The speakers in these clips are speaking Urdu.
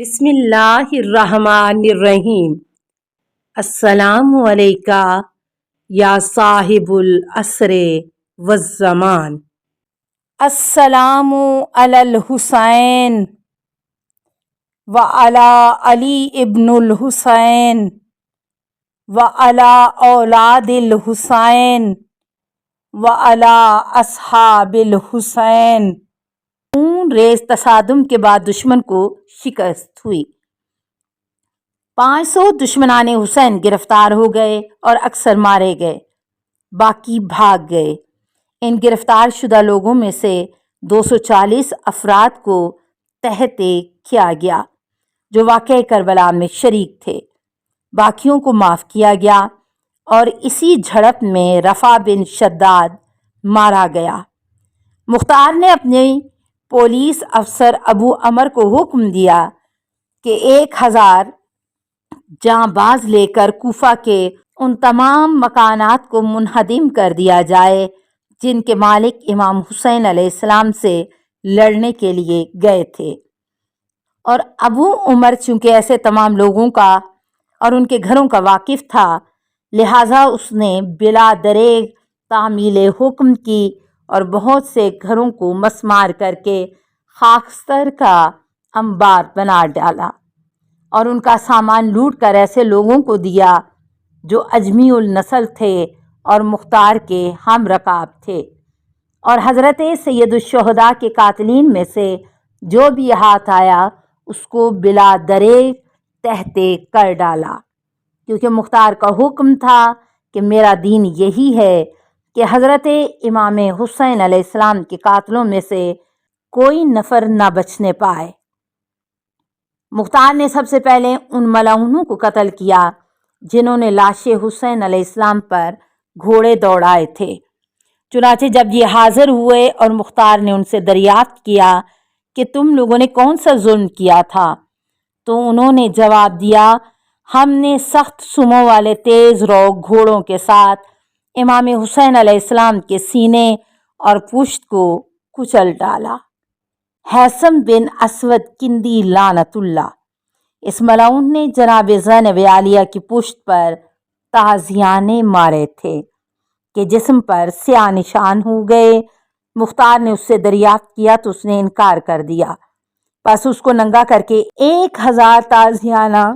بسم اللہ الرحمن الرحیم۔ السلام علیکہ یا صاحب العصر والزمان۔ السلام علی الحسین وعلی علی ابن الحسین وعلی اولاد الحسین وعلی اصحاب الحسین۔ خون ریز تصادم کے بعد دشمن کو شکست ہوئی۔ 500 دشمنان حسین گرفتار ہو گئے اور اکثر مارے گئے، باقی بھاگ گئے۔ ان گرفتار شدہ لوگوں میں سے 240 افراد کو تحت کیا گیا جو واقعہ کربلا میں شریک تھے، باقیوں کو معاف کیا گیا، اور اسی جھڑپ میں رفع بن شداد مارا گیا۔ مختار نے اپنے پولیس افسر ابو عمر کو حکم دیا کہ 1000 جاں باز لے کر کوفہ کے ان تمام مکانات کو منہدم کر دیا جائے جن کے مالک امام حسین علیہ السلام سے لڑنے کے لیے گئے تھے۔ اور ابو عمر چونکہ ایسے تمام لوگوں کا اور ان کے گھروں کا واقف تھا، لہٰذا اس نے بلا دریغ تعمیل حکم کی اور بہت سے گھروں کو مسمار کر کے خاکستر کا انبار بنا ڈالا اور ان کا سامان لوٹ کر ایسے لوگوں کو دیا جو اجمی النسل تھے اور مختار کے ہم رکاب تھے، اور حضرت سید الشہداء کے قاتلین میں سے جو بھی ہاتھ آیا اس کو بلا دریغ تحت کر ڈالا، کیونکہ مختار کا حکم تھا کہ میرا دین یہی ہے کہ حضرت امام حسین علیہ السلام کے قاتلوں میں سے کوئی نفر نہ بچنے پائے۔ مختار نے سب سے پہلے ان ملعونوں کو قتل کیا جنہوں نے لاش حسین علیہ السلام پر گھوڑے دوڑائے تھے۔ چنانچہ جب یہ حاضر ہوئے اور مختار نے ان سے دریافت کیا کہ تم لوگوں نے کون سا ظلم کیا تھا، تو انہوں نے جواب دیا، ہم نے سخت سموں والے تیز رو گھوڑوں کے ساتھ امام حسین علیہ السلام کے سینے اور پشت کو کچل ڈالا۔ ہیثم بن اسود کندی لعنت اللہ، اس ملعون نے جناب زینب عالیہ کی پشت پر تازیانے مارے تھے کہ جسم پر سیاہ نشان ہو گئے۔ مختار نے اس سے دریافت کیا تو اس نے انکار کر دیا، پس اس کو ننگا کر کے 1000 تازیانہ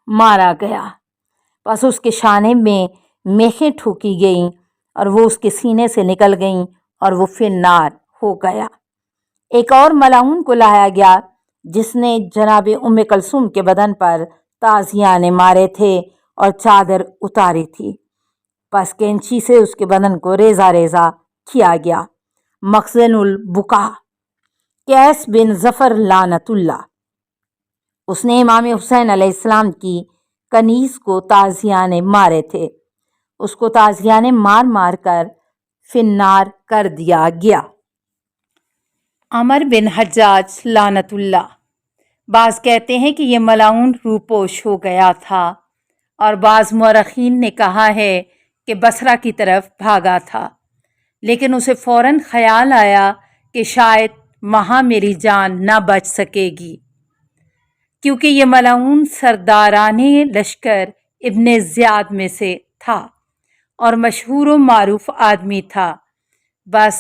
مارا گیا، پس اس کے شانے میں میخیں ٹھوکی گئیں اور وہ اس کے سینے سے نکل گئیں اور وہ فی النار ہو گیا۔ ایک اور ملعون کو لایا گیا جس نے جناب ام کلثوم کے بدن پر تازیانے مارے تھے اور چادر اتاری تھی، پس کینچی سے اس کے بدن کو ریزہ ریزہ کیا گیا۔ مخزن البقاع، قیس بن ظفر لعنت اللہ، اس نے امام حسین علیہ السلام کی کنیز کو تازیانے مارے تھے، اس کو تازیانے مار مار کر فی النار کر دیا گیا۔ عمر بن حجاج لعنت اللہ، بعض کہتے ہیں کہ یہ ملعون روپوش ہو گیا تھا اور بعض مورخین نے کہا ہے کہ بصرہ کی طرف بھاگا تھا، لیکن اسے فوراً خیال آیا کہ شاید وہاں میری جان نہ بچ سکے گی، کیونکہ یہ ملعون سرداران لشکر ابن زیاد میں سے تھا اور مشہور و معروف آدمی تھا۔ بس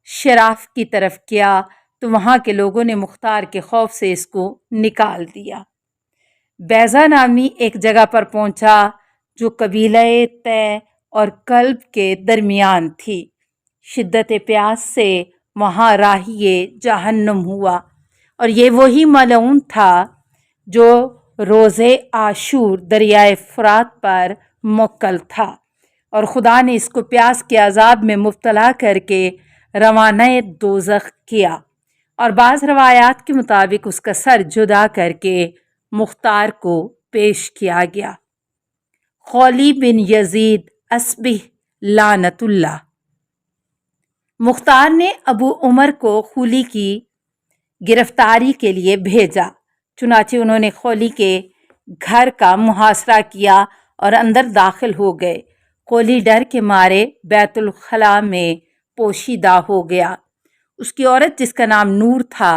شراف کی طرف کیا تو وہاں کے لوگوں نے مختار کے خوف سے اس کو نکال دیا۔ بیضہ نامی ایک جگہ پر پہنچا جو قبیلہ طے اور کلب کے درمیان تھی۔ شدت پیاس سے وہاں راہی جہنم ہوا، اور یہ وہی ملعون تھا جو روز عاشور دریائے فرات پر موکل تھا، اور خدا نے اس کو پیاس کے عذاب میں مبتلا کر کے روانہ دوزخ کیا، اور بعض روایات کے مطابق اس کا سر جدا کر کے مختار کو پیش کیا گیا۔ خولی بن یزید اسبی لعنت اللہ، مختار نے ابو عمر کو خولی کی گرفتاری کے لیے بھیجا، چنانچہ انہوں نے خولی کے گھر کا محاصرہ کیا اور اندر داخل ہو گئے۔ خولی ڈر کے مارے بیت الخلاء میں پوشیدہ ہو گیا۔ اس کی عورت جس کا نام نور تھا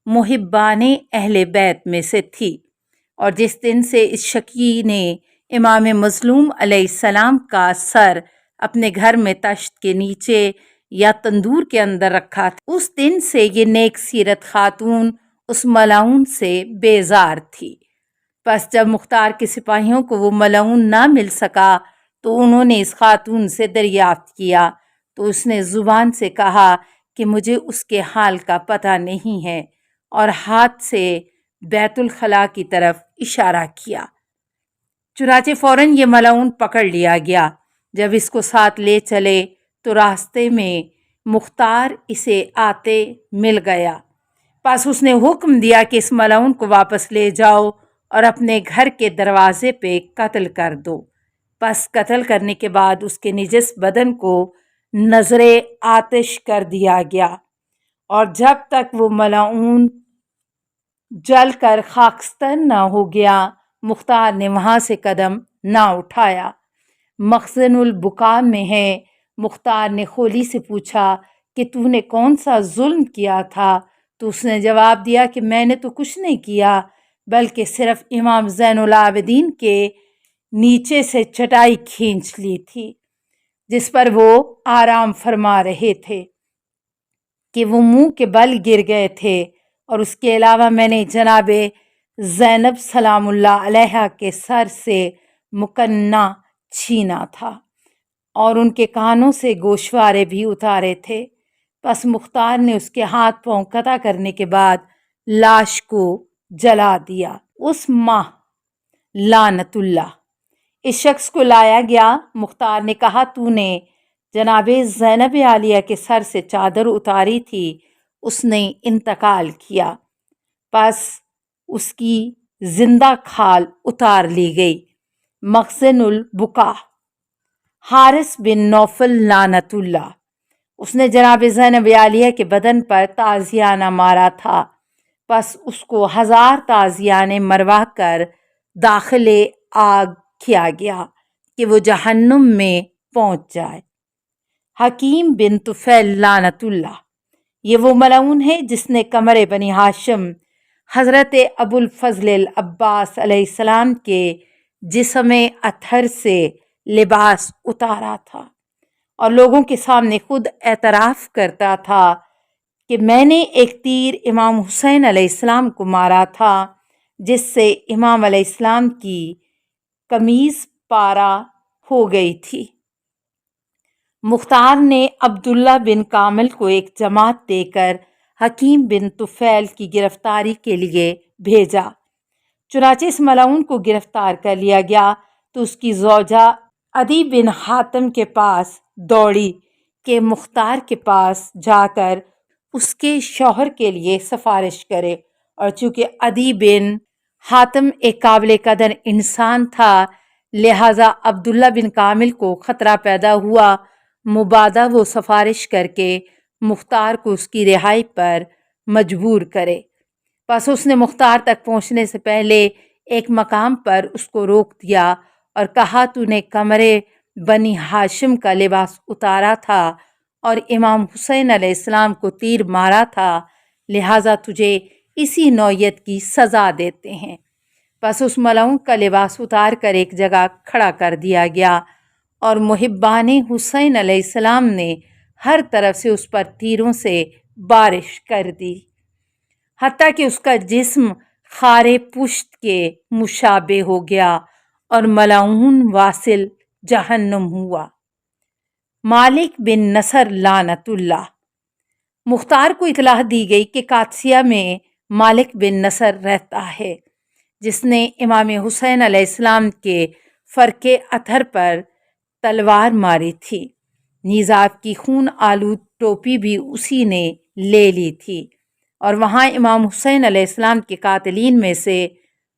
محبان اہل بیت میں سے تھی، اور جس دن سے اس شقی نے امام مظلوم علیہ السلام کا سر اپنے گھر میں تشت کے نیچے یا تندور کے اندر رکھا تھا، اس دن سے یہ نیک سیرت خاتون اس ملعون سے بیزار تھی۔ پس جب مختار کے سپاہیوں کو وہ ملعون نہ مل سکا تو انہوں نے اس خاتون سے دریافت کیا تو اس نے زبان سے کہا کہ مجھے اس کے حال کا پتہ نہیں ہے، اور ہاتھ سے بیت الخلاء کی طرف اشارہ کیا۔ چنانچہ فوراً یہ ملعون پکڑ لیا گیا۔ جب اس کو ساتھ لے چلے تو راستے میں مختار اسے آتے مل گیا، پس اس نے حکم دیا کہ اس ملعون کو واپس لے جاؤ اور اپنے گھر کے دروازے پہ قتل کر دو۔ پس قتل کرنے کے بعد اس کے نجس بدن کو نذر آتش کر دیا گیا، اور جب تک وہ ملعون جل کر خاکستر نہ ہو گیا مختار نے وہاں سے قدم نہ اٹھایا۔ مخزن البقاء میں ہے، مختار نے خولی سے پوچھا کہ تو نے کون سا ظلم کیا تھا؟ تو اس نے جواب دیا کہ میں نے تو کچھ نہیں کیا، بلکہ صرف امام زین العابدین کے نیچے سے چٹائی کھینچ لی تھی جس پر وہ آرام فرما رہے تھے کہ وہ منہ کے بل گر گئے تھے، اور اس کے علاوہ میں نے جناب زینب سلام اللہ علیہا کے سر سے مکنہ چھینا تھا اور ان کے کانوں سے گوشوارے بھی اتارے تھے۔ پس مختار نے اس کے ہاتھ پاؤں قطع کرنے کے بعد لاش کو جلا دیا۔ اس ماہ لعنت اللہ اس شخص کو لایا گیا۔ مختار نے کہا تو نے جناب زینب عالیہ کے سر سے چادر اتاری تھی، اس نے انتقال کیا، پس اس کی زندہ کھال اتار لی گئی۔ مخزن البقاء حارث بن نوفل لعنت اللہ اس نے جناب زینب عالیہ کے بدن پر تازیانہ مارا تھا، پس اس کو 1000 تازیانے مروا کر داخل آگ کیا گیا کہ وہ جہنم میں پہنچ جائے۔ حکیم بن طفیل لعنت اللہ یہ وہ ملعون ہے جس نے قمر بنی ہاشم حضرت ابو الفضل العباس علیہ السلام کے جسم اطہر سے لباس اتارا تھا اور لوگوں کے سامنے خود اعتراف کرتا تھا کہ میں نے ایک تیر امام حسین علیہ السلام کو مارا تھا جس سے امام علیہ السلام کی قمیض پارا ہو گئی تھی۔ مختار نے عبداللہ بن کامل کو ایک جماعت دے کر حکیم بن طفیل کی گرفتاری کے لیے بھیجا۔ چنانچہ اس ملعون کو گرفتار کر لیا گیا تو اس کی زوجہ عدی بن حاتم کے پاس دوڑی کہ مختار کے پاس جا کر اس کے شوہر کے لیے سفارش کرے، اور چونکہ عدی بن حاتم ایک قابل قدر انسان تھا لہٰذا عبداللہ بن کامل کو خطرہ پیدا ہوا، مبادا وہ سفارش کر کے مختار کو اس کی رہائی پر مجبور کرے۔ پس اس نے مختار تک پہنچنے سے پہلے ایک مقام پر اس کو روک دیا اور کہا تو نے قمر بنی ہاشم کا لباس اتارا تھا اور امام حسین علیہ السلام کو تیر مارا تھا، لہٰذا تجھے اسی نوعیت کی سزا دیتے ہیں۔ پس اس ملعون کا لباس اتار کر ایک جگہ کھڑا کر دیا گیا اور محبان حسین علیہ السلام نے ہر طرف سے اس پر تیروں سے بارش کر دی، حتیٰ کہ اس کا جسم خارے پشت کے مشابہ ہو گیا اور ملعون واصل جہنم ہوا۔ مالک بن نصر لعنت اللہ مختار کو اطلاع دی گئی کہ قادسیہ میں مالک بن نصر رہتا ہے جس نے امام حسین علیہ السلام کے فرق اطہر پر تلوار ماری تھی، نیز آپ کی خون آلود ٹوپی بھی اسی نے لے لی تھی، اور وہاں امام حسین علیہ السلام کے قاتلین میں سے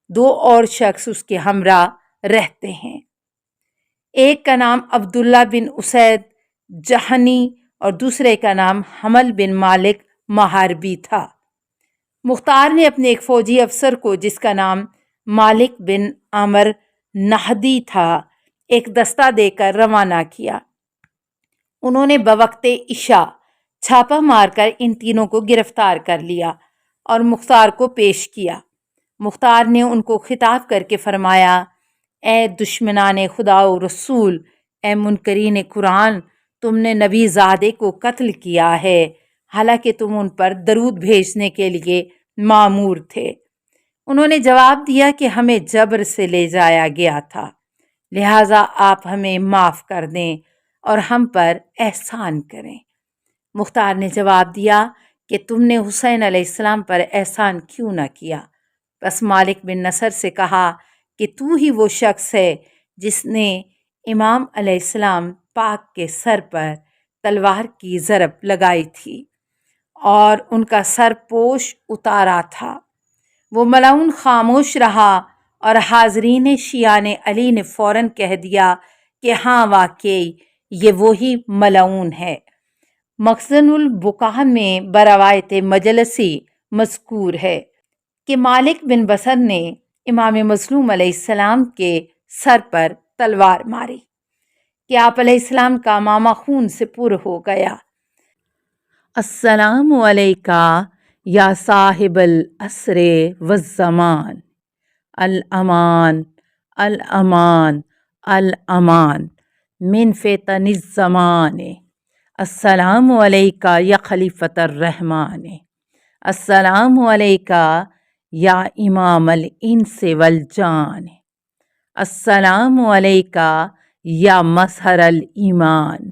2 اور شخص اس کے ہمراہ رہتے ہیں، ایک کا نام عبداللہ بن اسید جہنی اور دوسرے کا نام حمل بن مالک محاربی تھا۔ مختار نے اپنے ایک فوجی افسر کو جس کا نام مالک بن عامر نہدی تھا ایک دستہ دے کر روانہ کیا۔ انہوں نے بوقت عشاء چھاپہ مار کر ان تینوں کو گرفتار کر لیا اور مختار کو پیش کیا۔ مختار نے ان کو خطاب کر کے فرمایا، اے دشمنان خدا و رسول، اے منکرین قرآن، تم نے نبی زادے کو قتل کیا ہے، حالانکہ تم ان پر درود بھیجنے کے لیے مامور تھے۔ انہوں نے جواب دیا کہ ہمیں جبر سے لے جایا گیا تھا، لہٰذا آپ ہمیں معاف کر دیں اور ہم پر احسان کریں۔ مختار نے جواب دیا کہ تم نے حسین علیہ السلام پر احسان کیوں نہ کیا؟ بس مالک بن نصر سے کہا کہ تو ہی وہ شخص ہے جس نے امام علیہ السلام پاک کے سر پر تلوار کی ضرب لگائی تھی اور ان کا سر پوش اتارا تھا۔ وہ ملعون خاموش رہا اور حاضرین شیعان علی نے فوراً کہہ دیا کہ ہاں واقعی یہ وہی ملعون ہے۔ مخزن البقاع میں بروایت مجلسی مذکور ہے کہ مالک بن بصر نے امام مظلوم علیہ السلام کے سر پر تلوار ماری کہ آپ علیہ السلام کا امامہ خون سے پر ہو گیا۔ السلام علیکہ یا صاحب العصر والزمان، الامان الامان الامان من فتن الزمان، السلام علیکہ یا خلیفۃ الرحمن، السلام علیکہ یا امام الانس والجان، السلام علیکہ یا مظہر الایمان،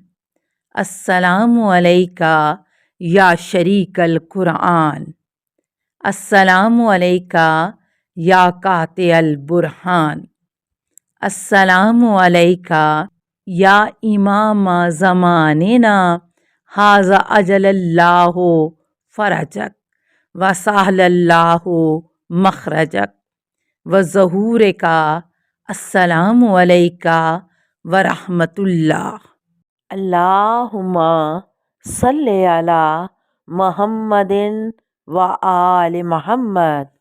السلام علیکہ یا شریک القرآن، السلام علیکہ یا قاطع البرہان، السلام علیکہ یا امام زماننا، ھذا اجل اللہ فرجک وسہل اللہ مخرجک وظہورکا، السلام علیکہ ورحمۃ اللہ۔ اللہم صلی علی محمد و آل محمد۔